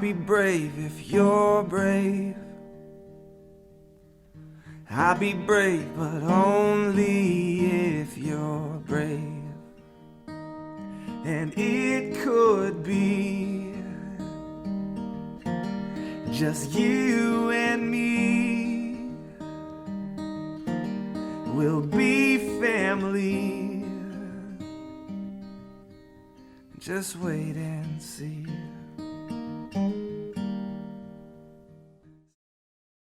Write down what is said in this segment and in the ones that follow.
be brave if you're brave. I'll be brave, but only if you're brave. And it could be just you and me. We'll be family. Just wait and see.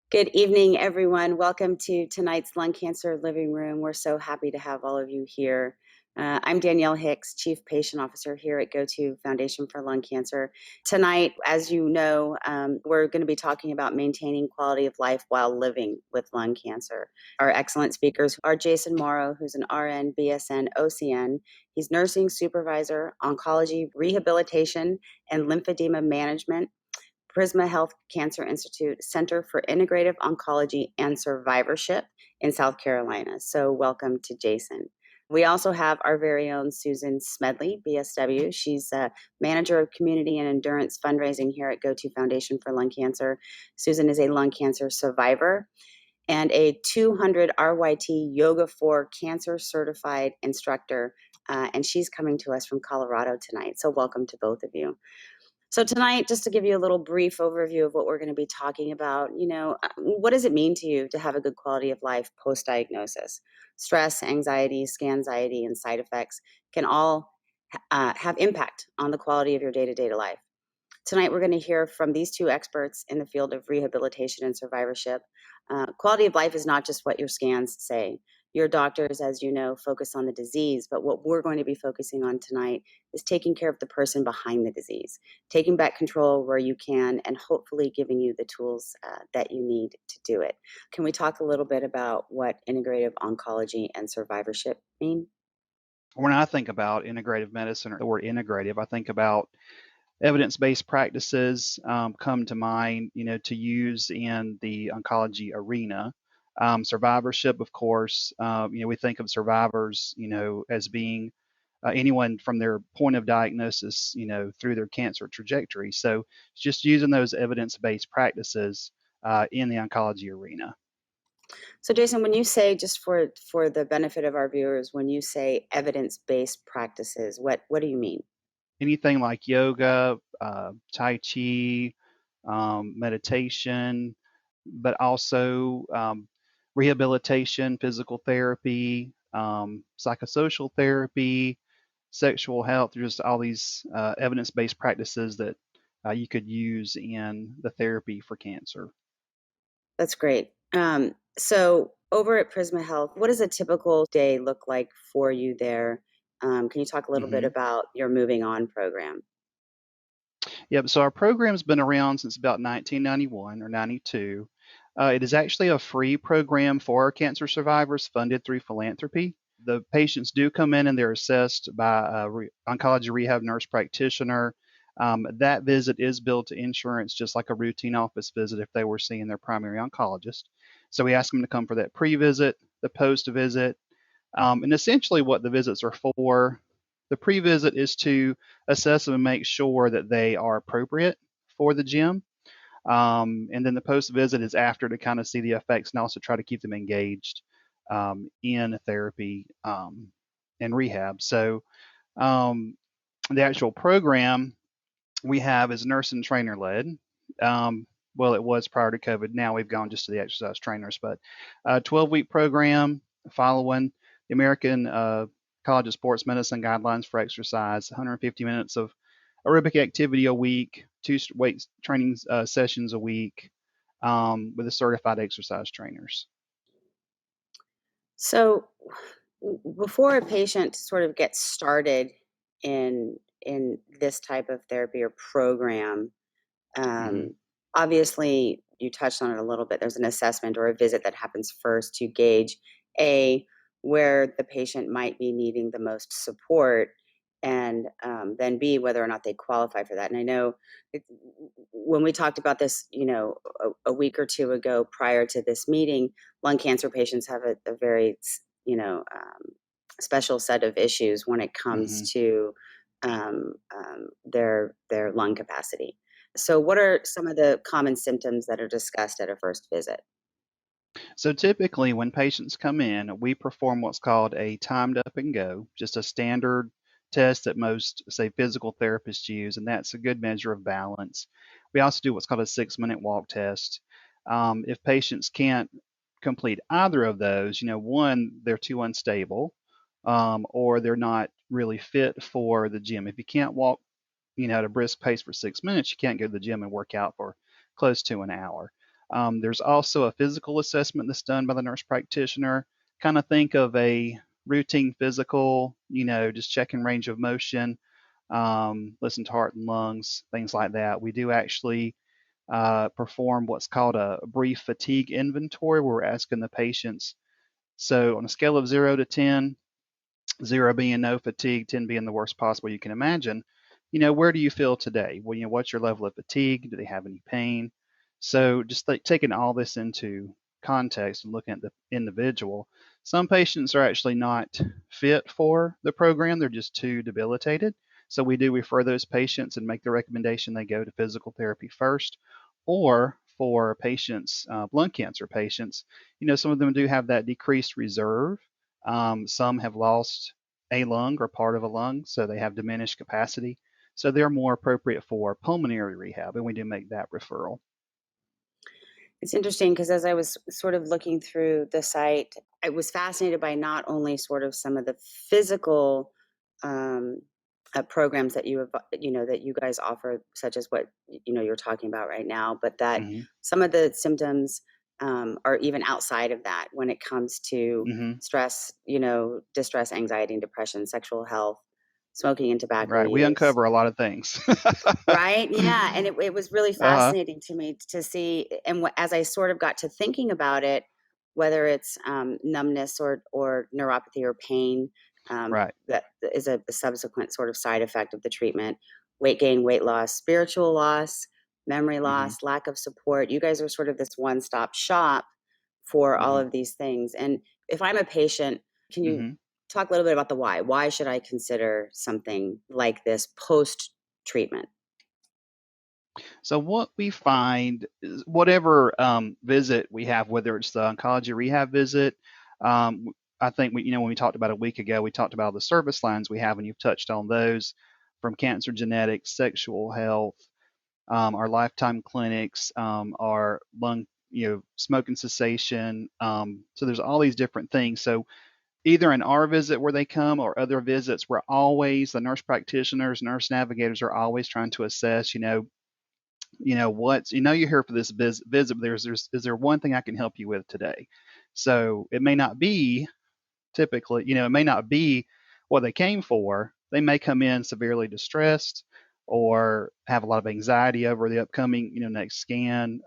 Good evening, everyone. Welcome to tonight's Lung Cancer Living Room. We're so happy to have all of you here. I'm Danielle Hicks, Chief Patient Officer here at GO2 Foundation for Lung Cancer. Tonight, as you know, we're going to be talking about maintaining quality of life while living with lung cancer. Our excellent speakers are Jason Morrow, who's an RN, BSN, OCN. He's nursing supervisor, oncology, rehabilitation, and lymphedema management. Prisma Health Cancer Institute Center for Integrative Oncology and Survivorship in South Carolina. So welcome to Jason. We also have our very own Susan Smedley, BSW. She's a manager of community and endurance fundraising here at GO2 Foundation for Lung Cancer. Susan is a lung cancer survivor and a 200 RYT Yoga for Cancer certified instructor. And she's coming to us from Colorado tonight. So welcome to both of you. So tonight, just to give you a little brief overview of what we're going to be talking about, what does it mean to you to have a good quality of life post-diagnosis? Stress, anxiety, scanxiety, and side effects can all have impact on the quality of your day-to-day life. Tonight, we're going to hear from these two experts in the field of rehabilitation and survivorship. Quality of life is not just what your scans say. Your doctors, as you know, focus on the disease, but what we're going to be focusing on tonight is taking care of the person behind the disease, taking back control where you can, and hopefully giving you the tools that you need to do it. Can we talk a little bit about what integrative oncology and survivorship mean? When I think about integrative medicine or the word integrative, I think about evidence-based practices come to mind, to use in the oncology arena. Survivorship, of course, we think of survivors, as being anyone from their point of diagnosis, through their cancer trajectory. So just using those evidence-based practices in the oncology arena. So Jason, when you say, just for the benefit of our viewers, when you say evidence-based practices, what do you mean? Anything like yoga, Tai Chi, meditation, but also rehabilitation, physical therapy, psychosocial therapy, sexual health, just all these evidence-based practices that you could use in the therapy for cancer. That's great. So over at Prisma Health, what does a typical day look like for you there? Can you talk a little bit about your Moving On program? Yep. So our program's been around since about 1991 or 92. It is actually a free program for our cancer survivors funded through philanthropy. The patients do come in and they're assessed by a oncology rehab nurse practitioner. That visit is billed to insurance just like a routine office visit if they were seeing their primary oncologist. So we ask them to come for that pre-visit, the post-visit, and essentially what the visits are for. The pre-visit is to assess them and make sure that they are appropriate for the gym. And then the post-visit is after to kind of see the effects and also try to keep them engaged in therapy and rehab. So the actual program we have is nurse and trainer led. Well, it was prior to COVID. Now we've gone just to the exercise trainers, but a 12-week program following the American College of Sports Medicine guidelines for exercise, 150 minutes of aerobic activity a week, 2 weight training sessions a week with the certified exercise trainers. So before a patient sort of gets started in this type of therapy or program, obviously you touched on it a little bit. There's an assessment or a visit that happens first to gauge where the patient might be needing the most support, and then B, whether or not they qualify for that. And I know when we talked about this, a week or two ago prior to this meeting, lung cancer patients have a very, special set of issues when it comes to their lung capacity. So what are some of the common symptoms that are discussed at a first visit? So typically, when patients come in, we perform what's called a timed up and go, just a standard test that most, say, physical therapists use, and that's a good measure of balance. We also do what's called a 6-minute walk test. If patients can't complete either of those, one, they're too unstable, or they're not really fit for the gym. If you can't walk, at a brisk pace for 6 minutes, you can't go to the gym and work out for close to an hour. There's also a physical assessment that's done by the nurse practitioner. Kind of think of a routine physical, just checking range of motion, listen to heart and lungs, things like that. We do actually perform what's called a brief fatigue inventory, where we're asking the patients. So on a scale of 0 to 10, 0 being no fatigue, 10 being the worst possible you can imagine, where do you feel today? Well, what's your level of fatigue? Do they have any pain? So just taking all this into context and looking at the individual, some patients are actually not fit for the program. They're just too debilitated. So we do refer those patients and make the recommendation they go to physical therapy first. Or for patients, lung cancer patients, some of them do have that decreased reserve. Some have lost a lung or part of a lung, so they have diminished capacity. So they're more appropriate for pulmonary rehab, and we do make that referral. It's interesting because as I was sort of looking through the site, I was fascinated by not only sort of some of the physical um, programs that that you guys offer, such as what you're talking about right now, but that Hmm. some of the symptoms are even outside of that when it comes to Hmm. stress, distress, anxiety, and depression, sexual health, smoking and tobacco Right. We use. uncover a lot of things. Right? Yeah, and it was really Uh-huh. fascinating to me to see, and as I sort of got to thinking about it, whether it's numbness or neuropathy or pain, Right. that is a subsequent sort of side effect of the treatment. Weight gain, weight loss, spiritual loss, memory Hmm. loss, lack of support. You guys are sort of this one-stop shop for all Hmm. of these things. And if I'm a patient, can you Hmm. talk a little bit about the why? Why should I consider something like this post treatment? So what we find is whatever visit we have, whether it's the oncology rehab visit, I think when we talked about a week ago, we talked about the service lines we have, and you've touched on those, from cancer genetics, sexual health, our lifetime clinics, our lung, smoking cessation. So there's all these different things. So either in our visit where they come or other visits, we're always, the nurse practitioners, nurse navigators are always trying to assess, what's, you're here for this visit, but is there one thing I can help you with today? So it may not be typically, it may not be what they came for. They may come in severely distressed or have a lot of anxiety over the upcoming, next scan,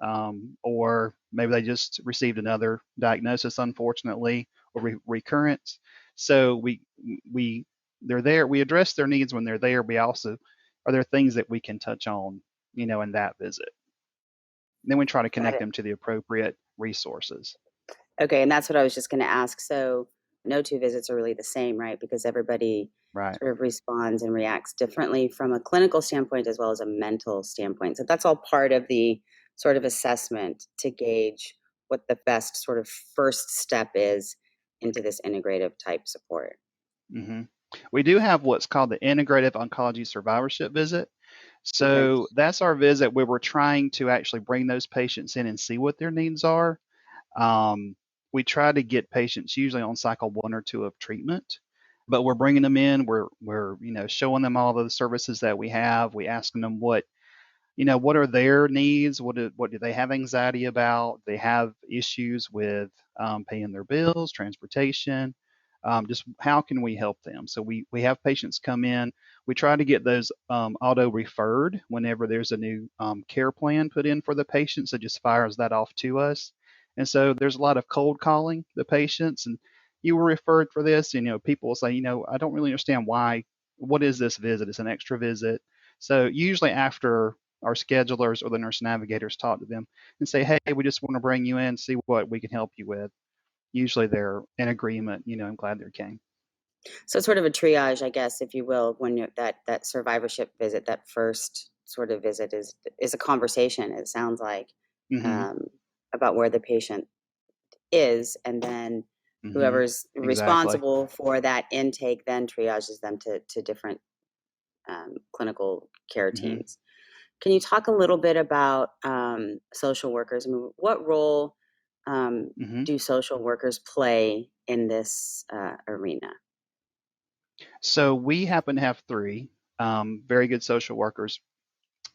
or maybe they just received another diagnosis, unfortunately, or recurrence. So we they're there. We address their needs when they're there. We also are there things that we can touch on, in that visit. Then we try to Got connect it. them to the appropriate resources. Okay, and that's what I was just going to ask. So, no two visits are really the same, right? Because everybody Right. sort of responds and reacts differently from a clinical standpoint as well as a mental standpoint. So, that's all part of the sort of assessment to gauge what the best sort of first step is into this integrative type support. Hmm. We do have what's called the Integrative Oncology Survivorship Visit. Okay. So that's our visit where we're trying to actually bring those patients in and see what their needs are. We try to get patients usually on cycle 1 or 2 of treatment, but we're bringing them in. We're showing them all the services that we have. We asking them what are their needs? What do they have anxiety about? They have issues with paying their bills, transportation. Just how can we help them? So we have patients come in. We try to get those auto referred whenever there's a new care plan put in for the patient. So just fires that off to us. And so there's a lot of cold calling the patients, and you were referred for this. People will say, I don't really understand why. What is this visit? It's an extra visit. So usually after our schedulers or the nurse navigators talk to them and say, hey, we just want to bring you in, see what we can help you with. Usually they're in agreement, I'm glad they came. So, it's sort of a triage, I guess, if you will, when that survivorship visit, that first sort of visit is a conversation, it sounds like, Hmm. um, about where the patient is, and then Hmm. whoever's Exactly. responsible for that intake then triages them to different clinical care Hmm. teams. Can you talk a little bit about social workers? I mean, what role Hmm. do social workers play in this arena? So we happen to have three very good social workers.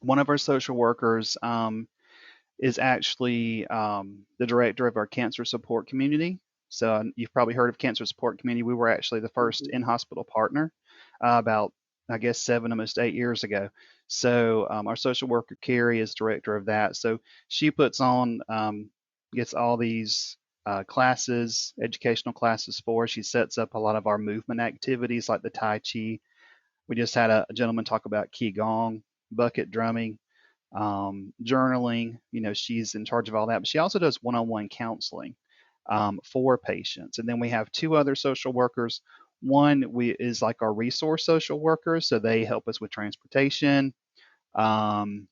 One of our social workers is actually the director of our cancer support community. So you've probably heard of cancer support community. We were actually the first Hmm. in-hospital partner about, I guess, 7, almost 8 years ago. So our social worker Carrie is director of that. So she puts on, gets all these classes, educational classes for us. She sets up a lot of our movement activities like the Tai Chi. We just had a gentleman talk about Qigong, bucket drumming, journaling. She's in charge of all that, but she also does one-on-one counseling for patients. And then we have two other social workers. One is like our resource social workers, so they help us with transportation, um,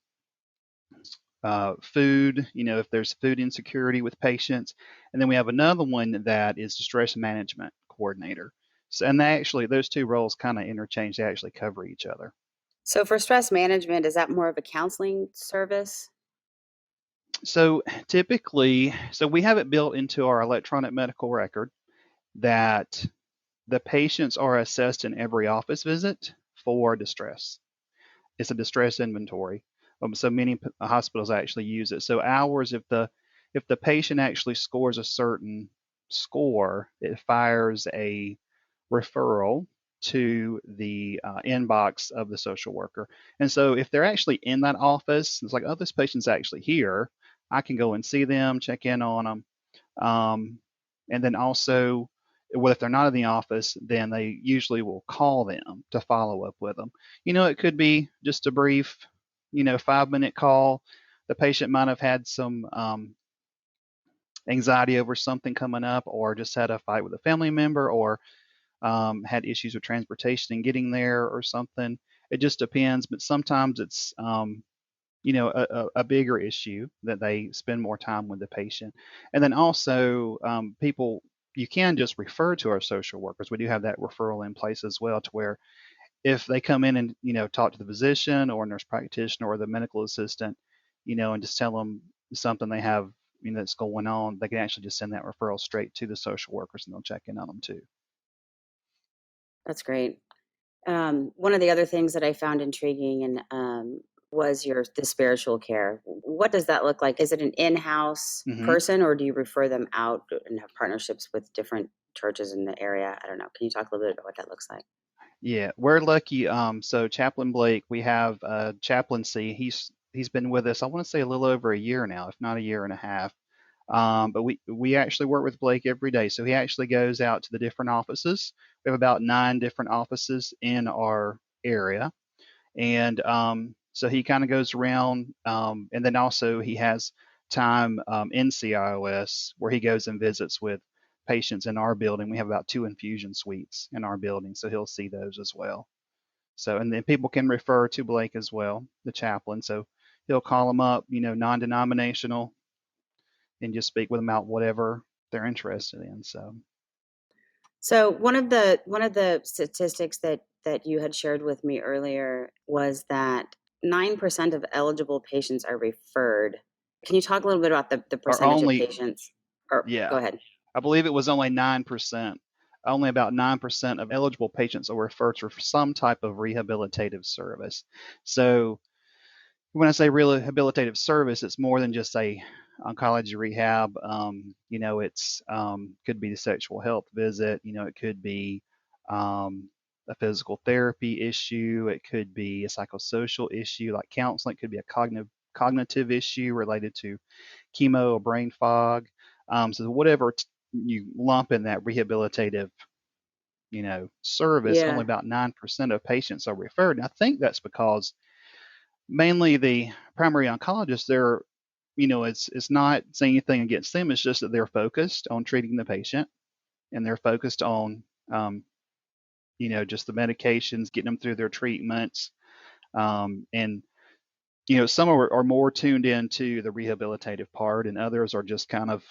food. If there's food insecurity with patients, and then we have another one that is the stress management coordinator. So, and those two roles kind of interchange. They actually cover each other. So for stress management, is that more of a counseling service? So typically, we have it built into our electronic medical record that the patients are assessed in every office visit for distress. It's a distress inventory. So many hospitals actually use it. So ours, if the patient actually scores a certain score, it fires a referral to the inbox of the social worker. And so if they're actually in that office, it's like, oh, this patient's actually here. I can go and see them, check in on them. And then also, well, if they're not in the office, then they usually will call them to follow up with them. It could be just a brief, 5-minute call. The patient might have had some anxiety over something coming up, or just had a fight with a family member, or had issues with transportation and getting there, or something. It just depends, but sometimes it's a bigger issue that they spend more time with the patient. And then also, people, you can just refer to our social workers. We do have that referral in place as well, to where if they come in and talk to the physician or nurse practitioner or the medical assistant, and just tell them something they have that's going on, they can actually just send that referral straight to the social workers, and they'll check in on them too. That's great. One of the other things that I found intriguing and was the spiritual care. What does that look like? Is it an in-house Hmm. person, or do you refer them out and have partnerships with different churches in the area? I don't know. Can you talk a little bit about what that looks like? Yeah, we're lucky. So Chaplain Blake, we have chaplaincy. He's been with us, I want to say, a little over a year now, if not a year and a half. But we actually work with Blake every day. So he actually goes out to the different offices. We have about 9 different offices in our area, and so he kind of goes around. And then also he has time in CIOS where he goes and visits with patients in our building. We have about 2 infusion suites in our building, so he'll see those as well. So, and then people can refer to Blake as well, the chaplain. So he'll call them up, non-denominational, and just speak with them about whatever they're interested in. So, So one of the statistics that you had shared with me earlier was that 9% of eligible patients are referred. Can you talk a little bit about the or percentage of only, patients? Or go yeah, ahead. I believe it was only 9%. Only about 9% of eligible patients are referred to for some type of rehabilitative service. So when I say rehabilitative service, it's more than just a oncology rehab. It's could be the sexual health visit. It could be a physical therapy issue. It could be a psychosocial issue like counseling. It could be a cognitive issue related to chemo or brain fog. So whatever you lump in that rehabilitative, service, only Yeah. about 9% of patients are referred. And I think that's because mainly the primary oncologists, it's not saying anything against them. It's just that they're focused on treating the patient, and they're focused on, just the medications, getting them through their treatments. And some are more tuned into the rehabilitative part, and others are just kind of,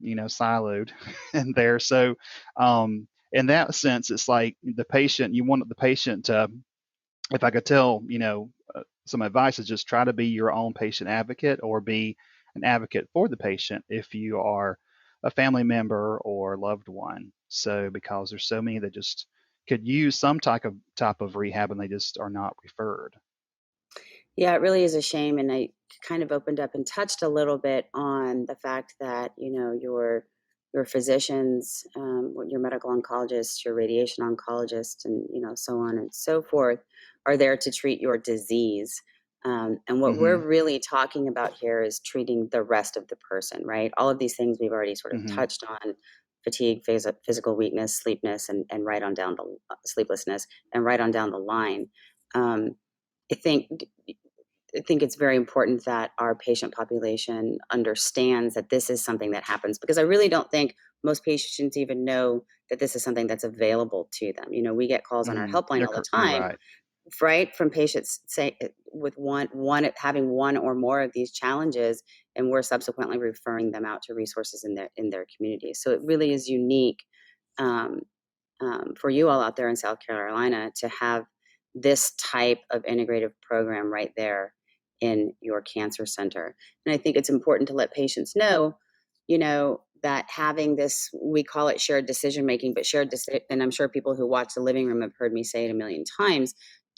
siloed in there. So, in that sense, it's like the patient, you want the patient to, if I could tell, some advice is just try to be your own patient advocate or be an advocate for the patient if you are a family member or loved one. So, because there's so many that just could use some type of rehab and they just are not referred. Yeah, it really is a shame. And I kind of opened up and touched a little bit on the fact that, your physicians, your medical oncologists, your radiation oncologist, and, so on and so forth, are there to treat your disease. And what we're Hmm. really talking about here is treating the rest of the person, right? All of these things we've already sort of Hmm. touched on: fatigue, physical weakness, sleepness, and right on down the sleeplessness, and right on down the line. Um, I think I think it's very important that our patient population understands that this is something that happens, because I really don't think most patients even know that this is something that's available to them. We get calls on our Hmm. helpline all the You're time, right. right, from patients say with one having one or more of these challenges, and we're subsequently referring them out to resources in their community. So it really is unique, um, for you all out there in South Carolina to have this type of integrative program right there in your cancer center. And I think it's important to let patients know, that having this, we call it shared decision making, but and I'm sure people who watch the living room have heard me say it a million times,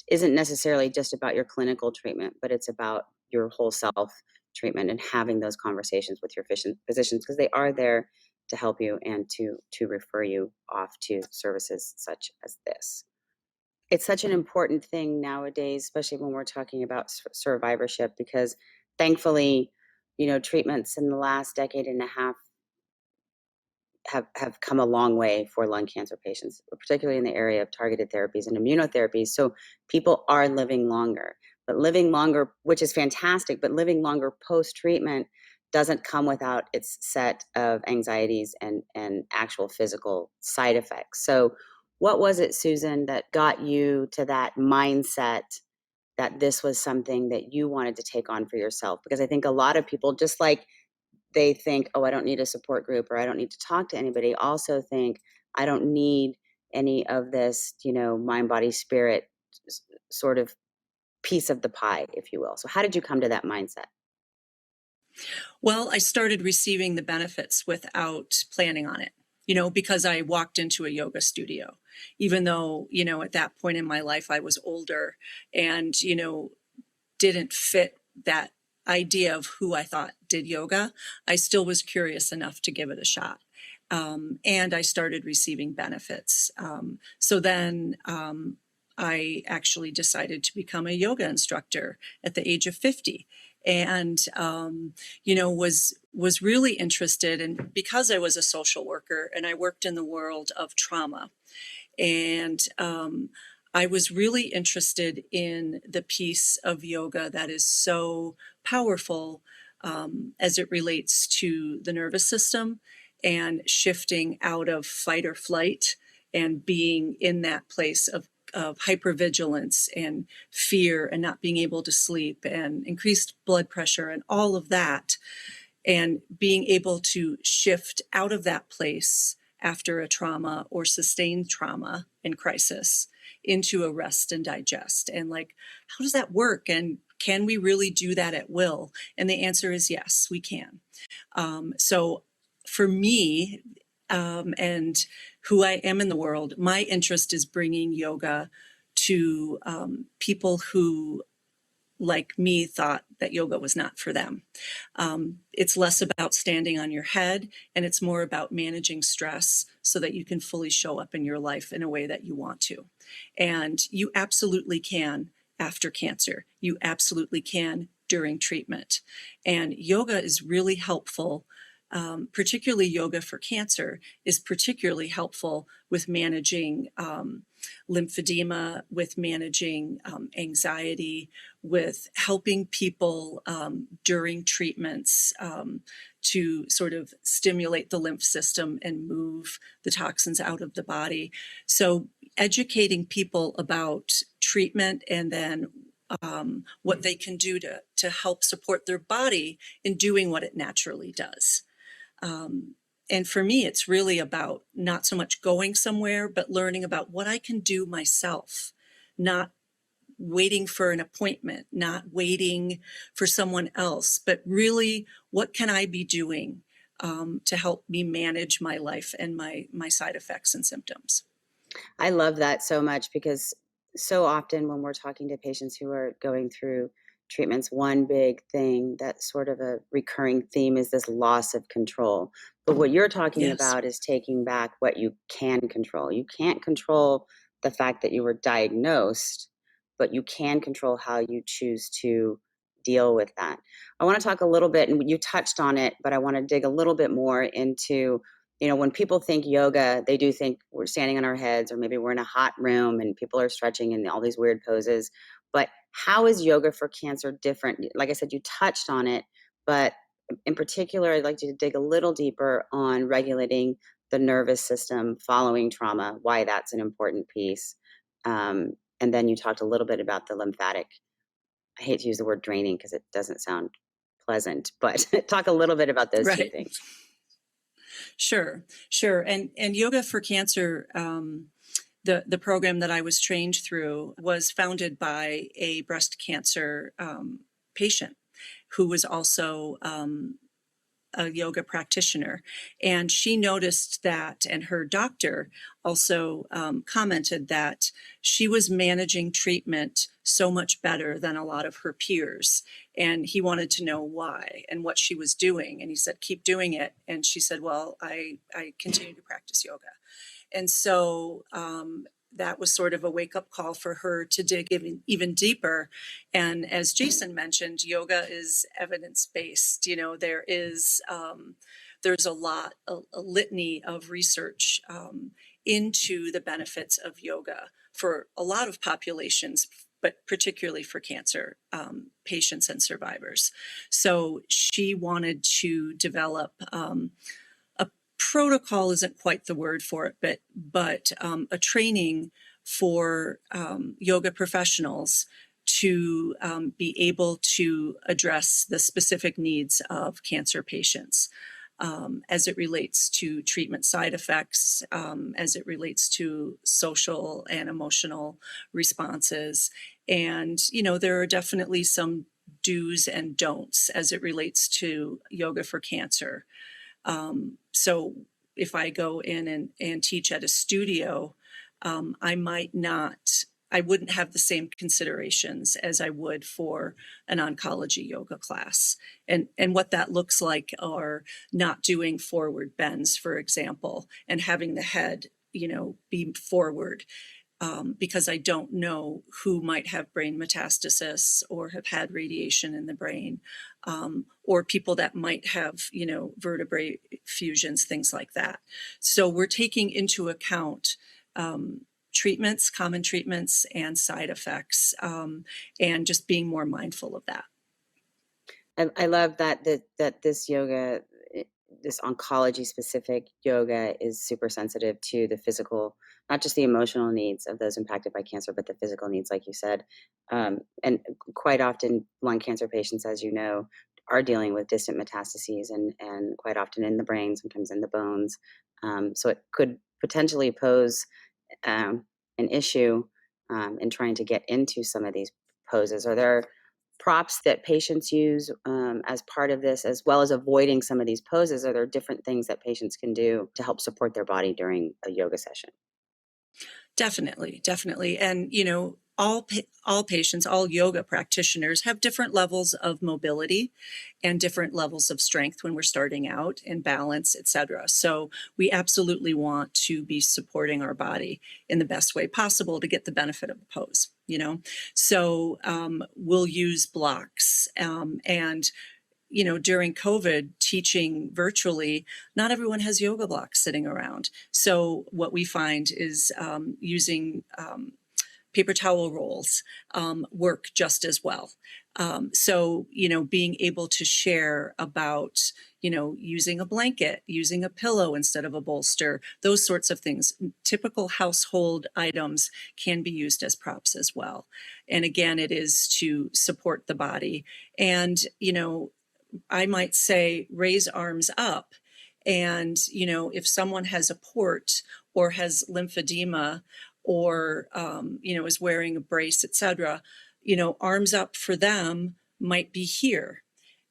isn't necessarily just about your clinical treatment, but it's about your whole self treatment, and having those conversations with your physicians, because they are there to help you and to refer you off to services such as this. It's such an important thing nowadays, especially when we're talking about survivorship, because thankfully, treatments in the last decade and a half have come a long way for lung cancer patients, particularly in the area of targeted therapies and immunotherapies. So people are living longer, but living longer, which is fantastic, but living longer post treatment doesn't come without its set of anxieties and actual physical side effects. So, what was it, Susan, that got you to that mindset that this was something that you wanted to take on for yourself? Because I think a lot of people, just like they think, "Oh, I don't need a support group, or I don't need to talk to anybody," also think, "I don't need any of this, mind, body, spirit sort of piece of the pie," if you will. So how did you come to that mindset? Well, I started receiving the benefits without planning on it, because I walked into a yoga studio, even though, at that point in my life, I was older and, didn't fit that idea of who I thought did yoga. I still was curious enough to give it a shot. And I started receiving benefits. So then I actually decided to become a yoga instructor at the age of 50, and was really interested, and because I was a social worker and I worked in the world of trauma, and I was really interested in the piece of yoga that is so powerful, as it relates to the nervous system and shifting out of fight or flight and being in that place of hypervigilance and fear and not being able to sleep and increased blood pressure and all of that, and being able to shift out of that place after a trauma or sustained trauma and crisis into a rest and digest. And like, how does that work? And can we really do that at will? And the answer is yes, we can. So for me, and who I am in the world, my interest is bringing yoga to people who, like me, thought that yoga was not for them. It's less about standing on your head, and it's more about managing stress so that you can fully show up in your life in a way that you want to. And you absolutely can after cancer. You absolutely can during treatment. And yoga is really helpful. Particularly yoga for cancer is particularly helpful with managing lymphedema, with managing anxiety, with helping people during treatments to sort of stimulate the lymph system and move the toxins out of the body. So educating people about treatment, and then what they can do to help support their body in doing what it naturally does. And for me, it's really about not so much going somewhere, but learning about what I can do myself, not waiting for an appointment, not waiting for someone else, but really what can I be doing to help me manage my life and my side effects and symptoms. I love that so much because so often when we're talking to patients who are going through treatments, one big thing that's sort of a recurring theme is this loss of control. But what you're talking Yes. about is taking back what you can control. You can't control the fact that you were diagnosed, but you can control how you choose to deal with that. I want to talk a little bit, and you touched on it, but I want to dig a little bit more into, when people think yoga, they do think we're standing on our heads, or maybe we're in a hot room and people are stretching in all these weird poses. But how is yoga for cancer different? Like I said, you touched on it, but in particular, I'd like you to dig a little deeper on regulating the nervous system following trauma, why that's an important piece. And then you talked a little bit about the lymphatic. I hate to use the word draining because it doesn't sound pleasant, but talk a little bit about those two Right. things. Sure. And yoga for cancer, the program that I was trained through was founded by a breast cancer patient who was also a yoga practitioner. And she noticed that, and her doctor also commented that she was managing treatment so much better than a lot of her peers. And he wanted to know why and what she was doing. And he said, keep doing it. And she said, well, I continue to practice yoga. And so that was sort of a wake-up call for her to dig even deeper. And as Jason mentioned, yoga is evidence-based. There's a litany of research into the benefits of yoga for a lot of populations, but particularly for cancer patients and survivors. So she wanted to develop protocol isn't quite the word for it, but a training for yoga professionals to be able to address the specific needs of cancer patients as it relates to treatment side effects, as it relates to social and emotional responses. And, there are definitely some do's and don'ts as it relates to yoga for cancer. So if I go in and teach at a studio, I wouldn't have the same considerations as I would for an oncology yoga class. And what that looks like are not doing forward bends, for example, and having the head, be forward. Because I don't know who might have brain metastasis or have had radiation in the brain, or people that might have, vertebrae fusions, things like that. So we're taking into account treatments, common treatments, and side effects, and just being more mindful of that. I love that this yoga, this oncology specific yoga is super sensitive to the physical, not just the emotional needs of those impacted by cancer, but the physical needs, like you said. And quite often lung cancer patients, as you know, are dealing with distant metastases and quite often in the brain, sometimes in the bones. So it could potentially pose an issue in trying to get into some of these poses. Are there props that patients use as part of this, as well as avoiding some of these poses? Are there different things that patients can do to help support their body during a yoga session? Definitely. And, all patients, all yoga practitioners have different levels of mobility and different levels of strength when we're starting out, and balance, etc. So we absolutely want to be supporting our body in the best way possible to get the benefit of the pose, So we'll use blocks and during COVID, teaching virtually, not everyone has yoga blocks sitting around. So what we find is using paper towel rolls work just as well. So, being able to share about, using a blanket, using a pillow instead of a bolster, those sorts of things. Typical household items can be used as props as well. And again, it is to support the body. And, I might say raise arms up. And, if someone has a port or has lymphedema or, is wearing a brace, etc., arms up for them might be here.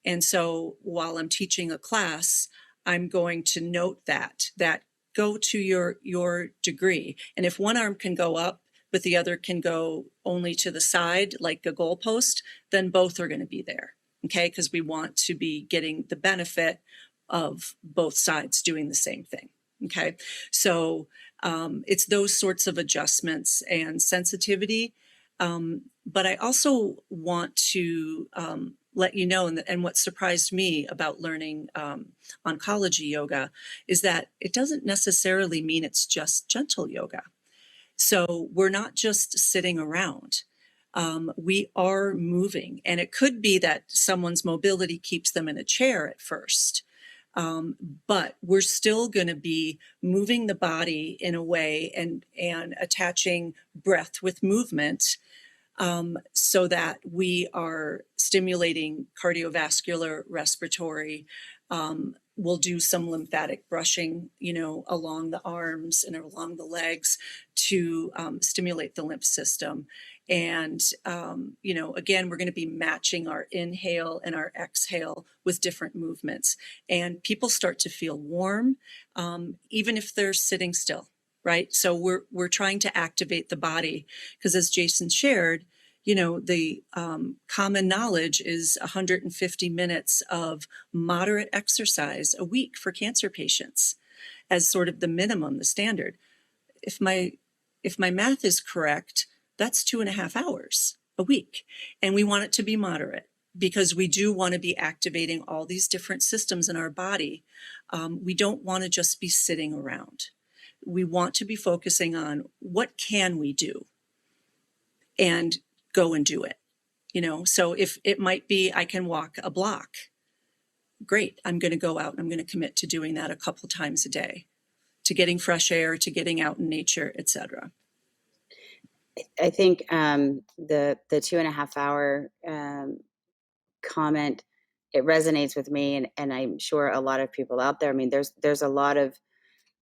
And so while I'm teaching a class, I'm going to note that go to your degree. And if one arm can go up, but the other can go only to the side, like a goalpost, then both are going to be there. Okay. Because we want to be getting the benefit of both sides doing the same thing. Okay. So it's those sorts of adjustments and sensitivity. But I also want to let you know, and what surprised me about learning oncology yoga is that it doesn't necessarily mean it's just gentle yoga. So we're not just sitting around. We are moving, and it could be that someone's mobility keeps them in a chair at first. But we're still going to be moving the body in a way and attaching breath with movement so that we are stimulating cardiovascular, respiratory. We'll do some lymphatic brushing, along the arms and along the legs to stimulate the lymph system. And, again, we're going to be matching our inhale and our exhale with different movements. And people start to feel warm, even if they're sitting still, right? So we're trying to activate the body because, as Jason shared, the common knowledge is 150 minutes of moderate exercise a week for cancer patients as sort of the minimum, the standard. If my math is correct, that's 2.5 hours a week. And we want it to be moderate because we do want to be activating all these different systems in our body. We don't want to just be sitting around. We want to be focusing on what can we do and go and do it. So if it might be I can walk a block, great. I'm going to go out and I'm going to commit to doing that a couple times a day, to getting fresh air, to getting out in nature, etc. I think the 2.5 hour comment, it resonates with me, and I'm sure a lot of people out there. I mean, there's a lot of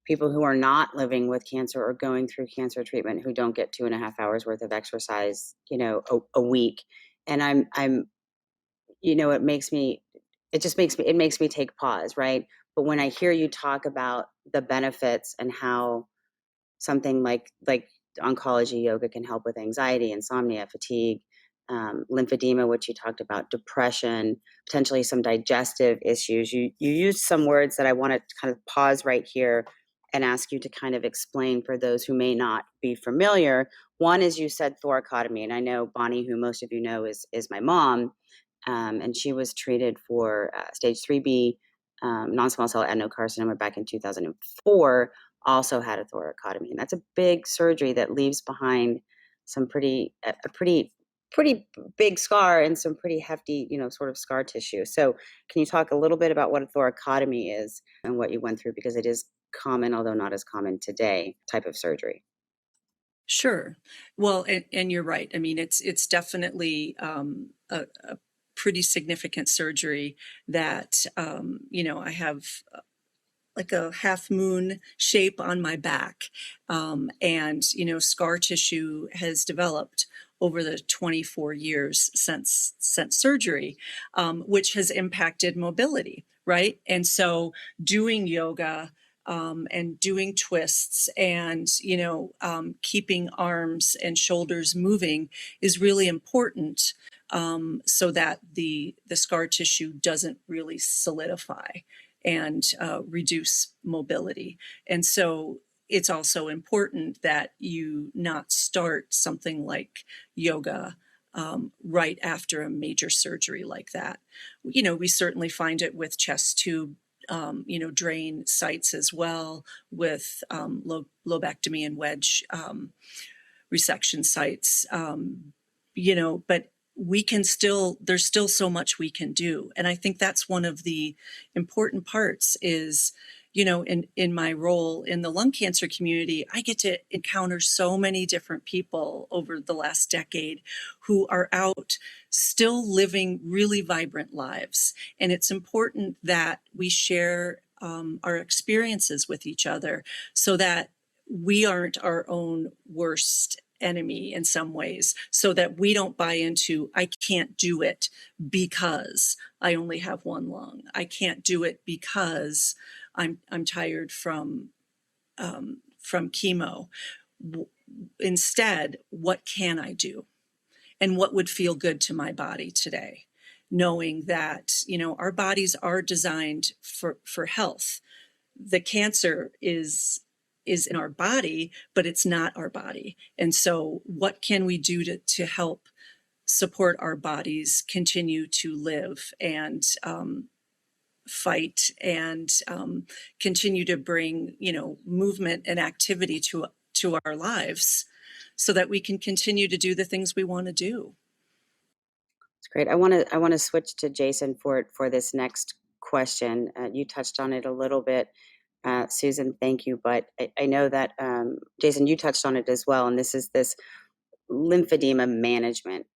people who are not living with cancer or going through cancer treatment who don't get 2.5 hours worth of exercise, a week. And I'm, it makes me take pause, right? But when I hear you talk about the benefits and how something like oncology yoga can help with anxiety, insomnia, fatigue, lymphedema, which you talked about, depression, potentially some digestive issues. You used some words that I want to kind of pause right here and ask you to kind of explain for those who may not be familiar. One is you said thoracotomy, and I know Bonnie, who most of you know is my mom, and she was treated for stage 3B non-small cell adenocarcinoma back in 2004, also had a thoracotomy. And that's a big surgery that leaves behind some pretty big scar and some pretty hefty, sort of scar tissue. So can you talk a little bit about what a thoracotomy is and what you went through? Because it is common, although not as common today, type of surgery. Sure. Well, and you're right. I mean, it's definitely a pretty significant surgery that, I have like a half moon shape on my back. And, scar tissue has developed over the 24 years since surgery, which has impacted mobility, right? And so doing yoga and doing twists and, keeping arms and shoulders moving is really important so that the scar tissue doesn't really solidify and reduce mobility. And so it's also important that you not start something like yoga right after a major surgery like that. We certainly find it with chest tube, drain sites as well, with lobectomy and wedge resection sites, but there's still so much we can do. And I think that's one of the important parts is, in my role in the lung cancer community, I get to encounter so many different people over the last decade who are out still living really vibrant lives. And it's important that we share our experiences with each other so that we aren't our own worst enemy in some ways, so that we don't buy into, I can't do it because I only have one lung. I can't do it because I'm tired from chemo. Instead, what can I do? And what would feel good to my body today? Knowing that, our bodies are designed for health. The cancer is in our body, but it's not our body. And so what can we do to help support our bodies continue to live and fight and continue to bring, movement and activity to our lives so that we can continue to do the things we want to do. It's great. I want to switch to Jason for this next question. You touched on it a little bit, Susan. Thank you, but I know that Jason, you touched on it as well, and this is this lymphedema management.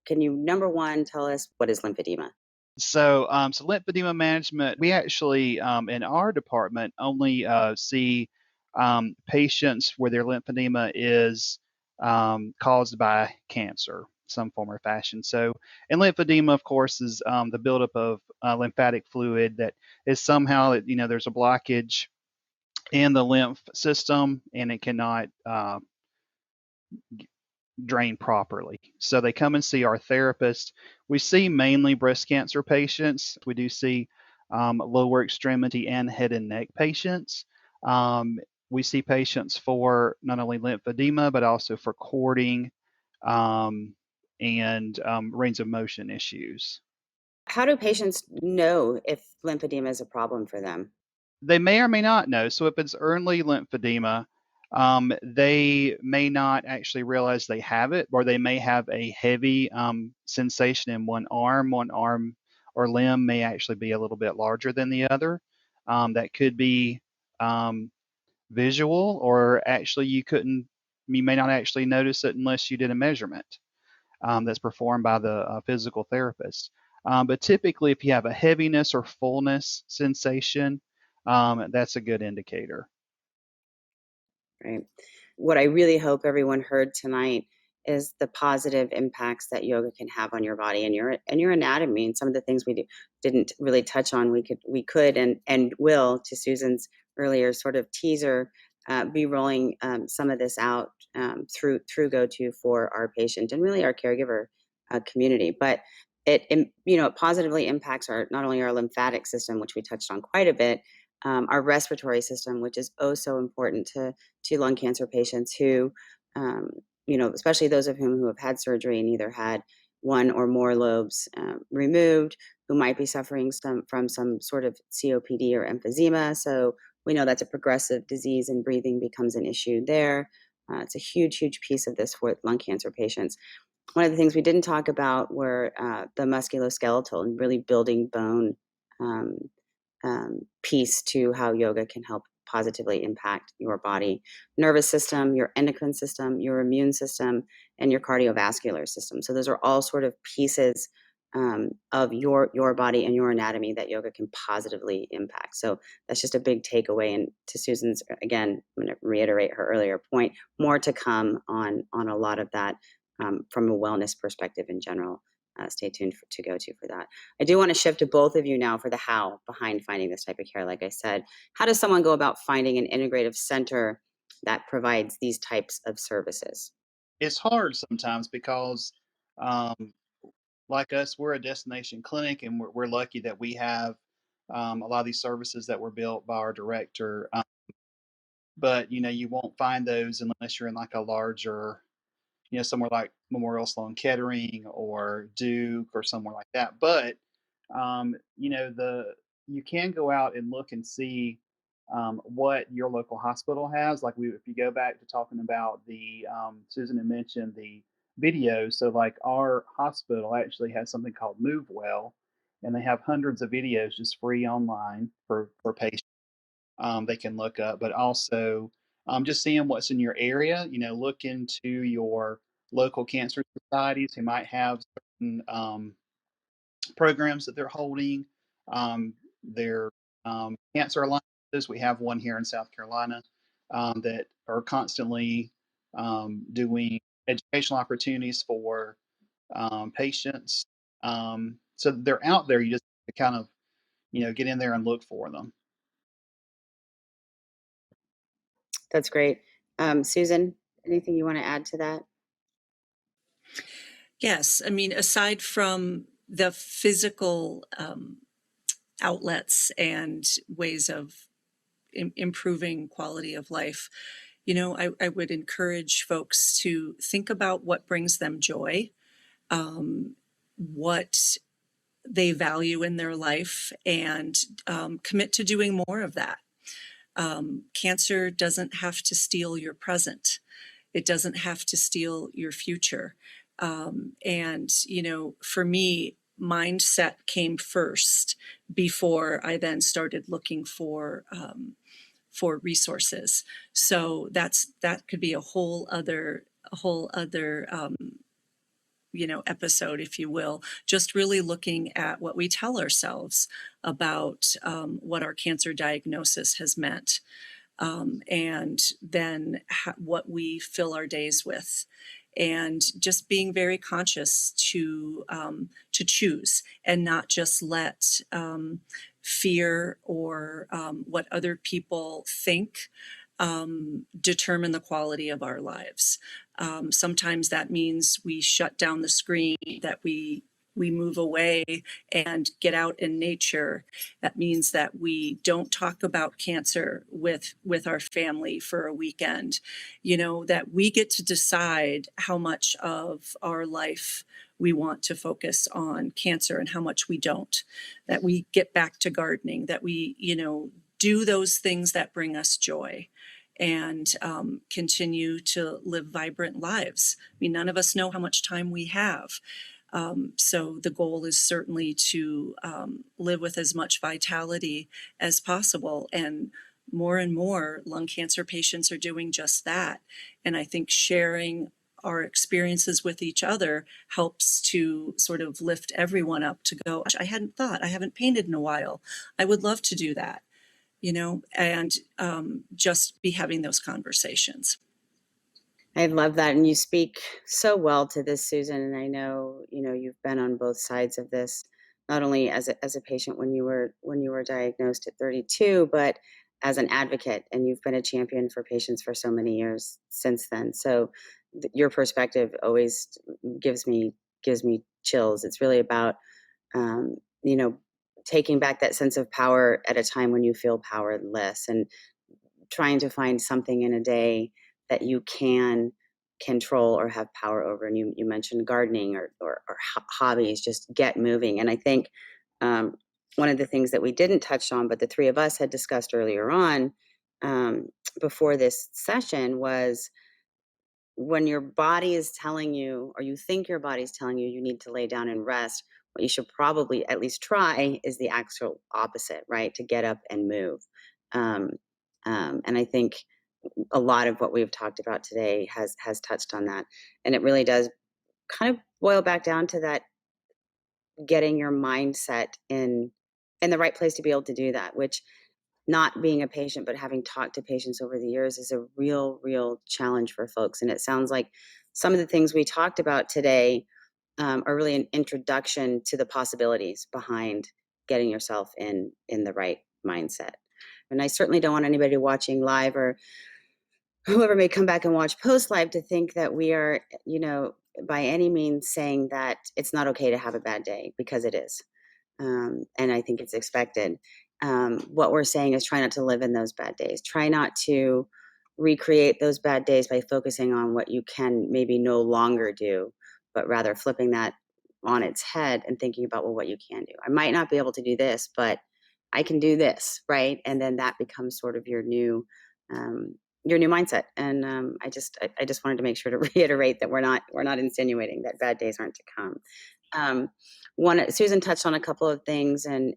Can you, number one, tell us what is lymphedema? So lymphedema management, we actually in our department only see patients where their lymphedema is caused by cancer, some form or fashion. So, and lymphedema, of course, is the buildup of lymphatic fluid that is somehow, there's a blockage in the lymph system and it cannot drain properly. So they come and see our therapist. We see mainly breast cancer patients. We do see lower extremity and head and neck patients. We see patients for not only lymphedema, but also for cording and range of motion issues. How do patients know if lymphedema is a problem for them? They may or may not know. So if it's early lymphedema, they may not actually realize they have it, or they may have a heavy sensation in one arm. One arm or limb may actually be a little bit larger than the other. That could be visual, or actually you may not actually notice it unless you did a measurement that's performed by the physical therapist. But typically, if you have a heaviness or fullness sensation, that's a good indicator. Right. What I really hope everyone heard tonight is the positive impacts that yoga can have on your body and your anatomy, and some of the things didn't really touch on. We could and will, to Susan's earlier sort of teaser, be rolling some of this out through GO2 for our patient and really our caregiver community. But it positively impacts not only our lymphatic system, which we touched on quite a bit, our respiratory system, which is oh so important to lung cancer patients who, especially those of whom who have had surgery and either had one or more lobes removed, who might be suffering from some sort of COPD or emphysema. So we know that's a progressive disease and breathing becomes an issue there. It's a huge, huge piece of this for lung cancer patients. One of the things we didn't talk about were the musculoskeletal and really building bone um, piece to how yoga can help positively impact your body, nervous system, your endocrine system, your immune system, and your cardiovascular system. So those are all sort of pieces of your body and your anatomy that yoga can positively impact. So that's just a big takeaway. And to Susan's, again, I'm going to reiterate her earlier point, more to come on a lot of that from a wellness perspective in general. Stay tuned to GO2 for that. I do want to shift to both of you now for the how behind finding this type of care. Like I said, how does someone go about finding an integrative center that provides these types of services? It's hard sometimes because, um, like us, we're a destination clinic, and we're lucky that we have a lot of these services that were built by our director. But you won't find those unless you're in like a larger, somewhere like Memorial Sloan Kettering or Duke or somewhere like that. But you can go out and look and see what your local hospital has. Like if you go back to talking about the, Susan had mentioned the videos. So like our hospital actually has something called Move Well, and they have hundreds of videos just free online for patients they can look up, but also just seeing what's in your area. Look into your local cancer societies who might have certain programs that they're holding. Their cancer alliances. We have one here in South Carolina that are constantly doing educational opportunities for patients. So they're out there. You just kind of get in there and look for them. That's great. Susan, anything you want to add to that? Yes, I mean, aside from the physical outlets and ways of improving quality of life, I would encourage folks to think about what brings them joy, what they value in their life, and commit to doing more of that. Cancer doesn't have to steal your present. It doesn't have to steal your future. And for me, mindset came first before I then started looking for resources. So that could be a whole other episode, if you will, just really looking at what we tell ourselves about what our cancer diagnosis has meant, and then what we fill our days with, and just being very conscious to choose and not just let fear or what other people think determine the quality of our lives. Sometimes that means we shut down the screen, that we move away and get out in nature. That means that we don't talk about cancer with our family for a weekend. That we get to decide how much of our life we want to focus on cancer and how much we don't. That we get back to gardening, that we, do those things that bring us joy, and continue to live vibrant lives. I mean, none of us know how much time we have. So the goal is certainly to live with as much vitality as possible. And more lung cancer patients are doing just that. And I think sharing our experiences with each other helps to sort of lift everyone up to go, I hadn't painted in a while. I would love to do that, and just be having those conversations. I love that. And you speak so well to this, Susan. And I know, you've been on both sides of this, not only as a patient when you were diagnosed at 32, but as an advocate, and you've been a champion for patients for so many years since then. So your perspective always gives me chills. It's really about, taking back that sense of power at a time when you feel powerless, and trying to find something in a day that you can control or have power over. And you mentioned gardening or hobbies, just get moving. And I think one of the things that we didn't touch on, but the three of us had discussed earlier on before this session, was when your body is telling you, or you think your body is telling you, you need to lay down and rest, what you should probably at least try is the actual opposite, right? To get up and move. And I think a lot of what we've talked about today has touched on that. And it really does kind of boil back down to that, getting your mindset in the right place to be able to do that, which, not being a patient, but having talked to patients over the years, is a real challenge for folks. And it sounds like some of the things we talked about today are really an introduction to the possibilities behind getting yourself in the right mindset. And I certainly don't want anybody watching live, or whoever may come back and watch post live, to think that we are, by any means saying that it's not okay to have a bad day, because it is. And I think it's expected. What we're saying is, try not to live in those bad days. Try not to recreate those bad days by focusing on what you can maybe no longer do, but rather flipping that on its head and thinking about, well, what you can do. I might not be able to do this, but I can do this, right? And then that becomes sort of your new mindset. And I just wanted to make sure to reiterate that we're not insinuating that bad days aren't to come. Susan touched on a couple of things, and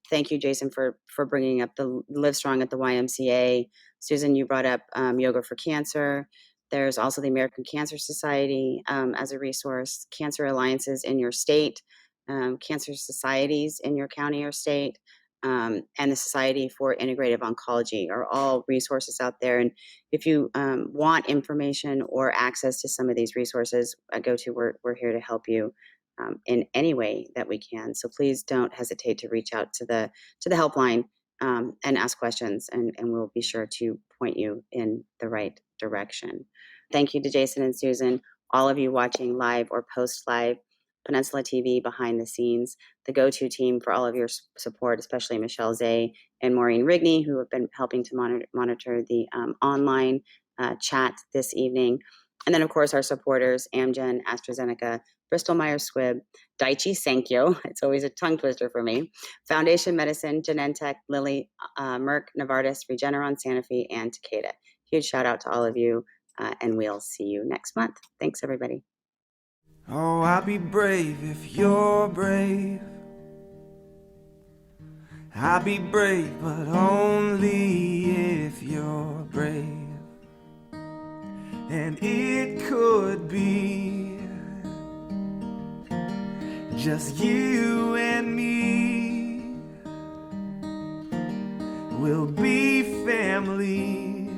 thank you, Jason, for bringing up the Live Strong at the YMCA. Susan, you brought up Yoga for Cancer. There's also the American Cancer Society as a resource, cancer alliances in your state, cancer societies in your county or state, and the Society for Integrative Oncology are all resources out there. And if you want information or access to some of these resources, we're here to help you in any way that we can. So please don't hesitate to reach out to the helpline and ask questions, and we'll be sure to point you in the right direction. Thank you to Jason and Susan, all of you watching live or post live, Peninsula TV behind the scenes, the go-to team for all of your support, especially Michelle Zay and Maureen Rigney, who have been helping to monitor the online chat this evening. And then, of course, our supporters, Amgen, AstraZeneca, Bristol Myers Squibb, Daiichi Sankyo, it's always a tongue twister for me, Foundation Medicine, Genentech, Lilly, Merck, Novartis, Regeneron, Sanofi, and Takeda. Huge shout out to all of you, and we'll see you next month. Thanks, everybody. Oh, I'll be brave if you're brave. I'll be brave, but only if you're brave. And it could be just you and me. We'll be family.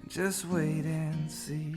Just wait and see.